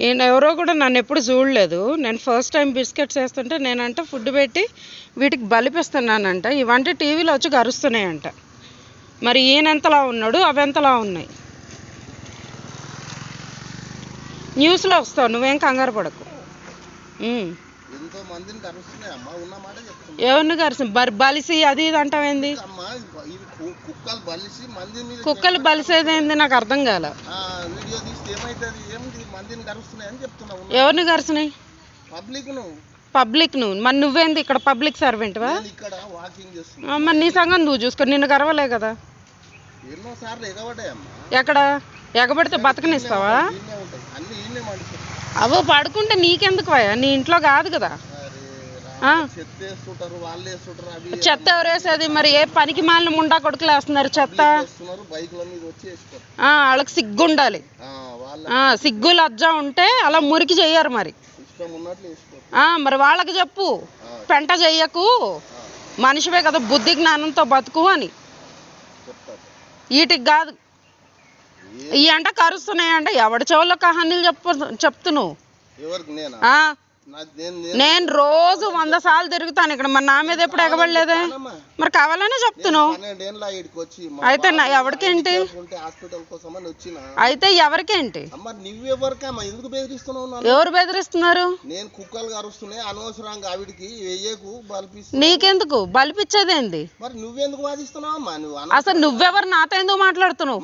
ఈయన ఎవరో కూడా నన్ను ఎప్పుడు చూడలేదు. నేను ఫస్ట్ టైం బిస్కెట్స్ వేస్తుంటే నేనంట ఫుడ్ పెట్టి వీటికి బలిపిస్తున్నానంట. ఇవంటే టీవీలో వచ్చి గరుస్తున్నాయంట. మరి ఈయన ఎంతలా ఉన్నాడు, అవి ఎంతలా ఉన్నాయి. న్యూస్లో వస్తావు, నువ్వేం కంగారు పడకు. ఎవరిని కరిసి బలిసి అది ఇది అంటావేంది? కుక్కలు బలిసేదేంది నాకు అర్థం కాల. ఎవరిని కరిసినాయి? పబ్లిక్ నువ్వు. మరి నువ్వేంది ఇక్కడ పబ్లిక్ సర్వెంట్వా? మరి నీ సంగతి నువ్వు చూసుకో. నిన్ను గర్వలే కదా. ఎక్కడ ఎగబడితే బతకనిస్తావా? అవో పడుకుంటే నీకెందుకు అయ్యా? నీ ఇంట్లో కాదు కదా. చెత్త ఎవరు వేసేది? మరి ఏ పనికి మాలిన ముండా కొడుకులు వేస్తున్నారు చెత్త. వాళ్ళకి సిగ్గు ఉండాలి. సిగ్గు లజ్జ ఉంటే అలా మురికి చెయ్యరు. మరి మరి వాళ్ళకి చెప్పు, పెంట చెయ్యకు, మనిషివే కదా, బుద్ధి జ్ఞానంతో బతుకు అని. వీటికి కాదు. ఈ అంట కరుస్తున్నాయంట. ఎవడి చెవుల్లో కహానీలు చెప్తున్నావు? నేను రోజు 100 సార్లు తిరుగుతాను ఇక్కడ. మరి నా మీద ఎప్పుడు ఎగబడలేదే? మరి కావాలనే చెప్తున్నావు. అయితే ఎవరికేంటి? అయితే ఎవరికేంటి? ఎవరు బెదిరిస్తున్నారు? నీకెందుకు బలిపించేదేంది? అసలు నువ్వెవరు? నాతో ఎందుకు మాట్లాడుతున్నావు?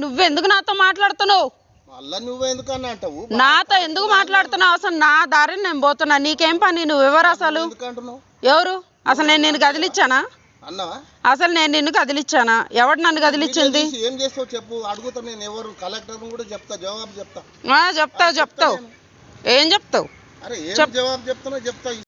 నువ్వెందుకు నాతో మాట్లాడుతున్నావు? నాతో ఎందుకు మాట్లాడుతున్నావు? అసలు నా దారిని నేను పోతున్నా, నీకేం పని? నువ్వెవరు అసలు? ఎవరు అసలు? నేను నిన్ను కదిలిచ్చానా? అసలు నేను నిన్ను కదిలిచ్చానా? ఎవడు నన్ను కదిలిచ్చింది? చెప్తావు. ఏం చెప్తావు?